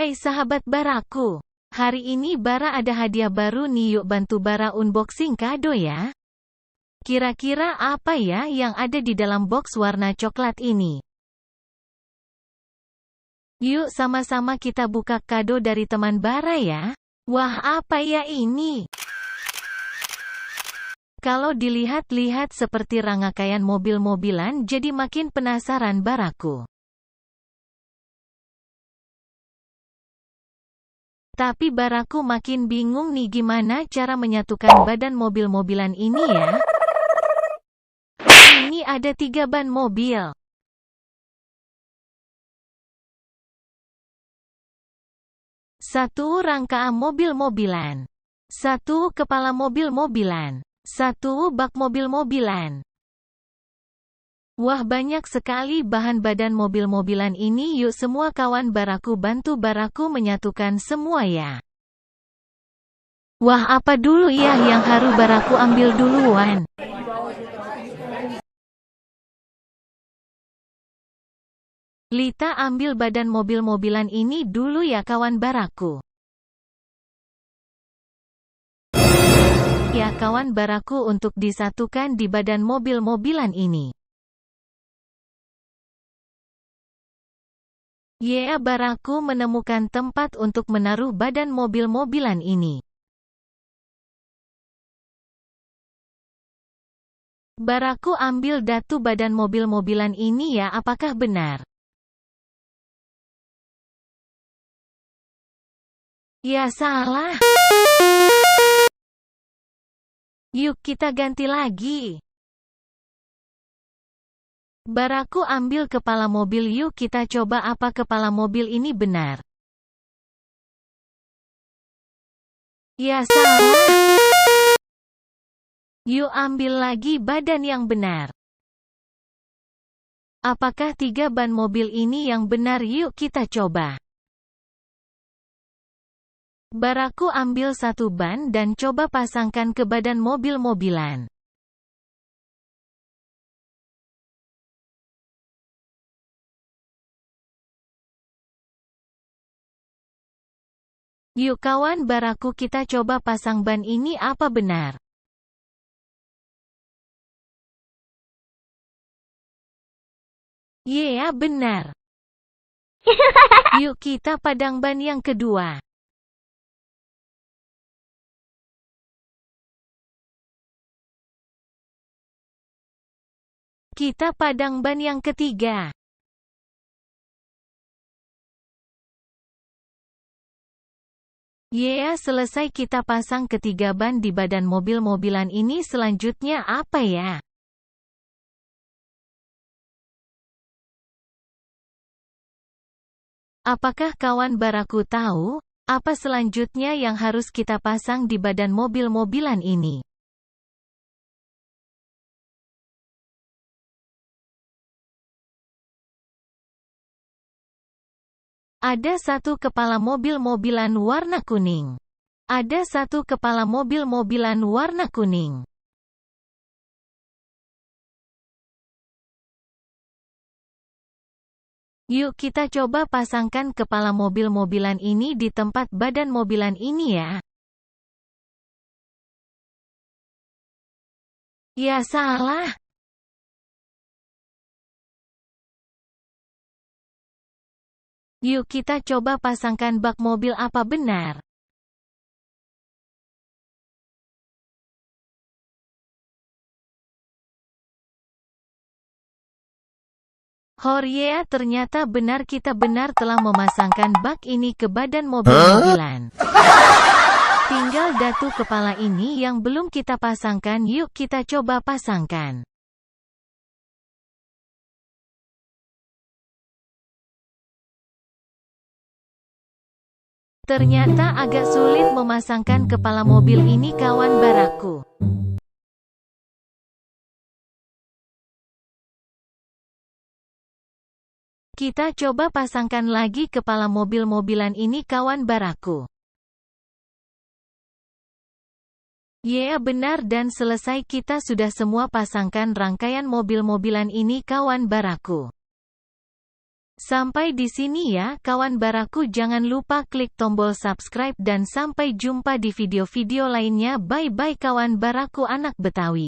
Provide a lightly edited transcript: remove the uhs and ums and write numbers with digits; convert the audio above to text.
Hai sahabat Baraku. Hari ini Bara ada hadiah baru nih, yuk bantu Bara unboxing kado ya. Kira-kira apa ya yang ada di dalam box warna coklat ini? Yuk sama-sama kita buka kado dari teman Bara ya. Wah, apa ya ini? Kalau dilihat-lihat seperti rangkaian mobil-mobilan, jadi makin penasaran Baraku. Tapi Baraku makin bingung nih gimana cara menyatukan badan mobil-mobilan ini ya. Ini ada 3 ban mobil. Satu rangka mobil-mobilan. Satu kepala mobil-mobilan. Satu bak mobil-mobilan. Wah, banyak sekali bahan badan mobil-mobilan ini. Yuk semua kawan Baraku bantu Baraku menyatukan semua ya. Wah, apa dulu ya yang harus Baraku ambil duluan? Lita ambil badan mobil-mobilan ini dulu ya kawan Baraku. Ya kawan Baraku, untuk disatukan di badan mobil-mobilan ini. Ya, Baraku menemukan tempat untuk menaruh badan mobil-mobilan ini. Baraku ambil datu badan mobil-mobilan ini ya, apakah benar? Ya, salah. Yuk kita ganti lagi. Baraku ambil kepala mobil, yuk kita coba apa kepala mobil ini benar. Ya, salah. Yuk ambil lagi badan yang benar. Apakah 3 ban mobil ini yang benar? Yuk kita coba. Baraku ambil 1 ban dan coba pasangkan ke badan mobil-mobilan. Yuk kawan Baraku, kita coba pasang ban ini, apa benar? Ya, benar. Yuk kita padang ban yang kedua. Kita padang ban yang ketiga. Ya, selesai kita pasang ketiga ban di badan mobil-mobilan ini. Selanjutnya apa ya? Apakah kawan Baraku tahu, apa selanjutnya yang harus kita pasang di badan mobil-mobilan ini? Ada 1 kepala mobil-mobilan warna kuning. Ada 1 kepala mobil-mobilan warna kuning. Yuk kita coba pasangkan kepala mobil-mobilan ini di tempat badan mobilan ini ya. Ya, salah. Yuk kita coba pasangkan bak mobil, apa benar? Horya, ternyata benar, kita benar telah memasangkan bak ini ke badan mobil-mobilan. Tinggal datu kepala ini yang belum kita pasangkan, yuk kita coba pasangkan. Ternyata agak sulit memasangkan kepala mobil ini kawan Baraku. Kita coba pasangkan lagi kepala mobil-mobilan ini kawan Baraku. Ya, benar, dan selesai kita sudah semua pasangkan rangkaian mobil-mobilan ini kawan Baraku. Sampai di sini ya kawan baraku, jangan lupa klik tombol subscribe dan sampai jumpa di video-video lainnya. Bye bye kawan baraku anak Betawi.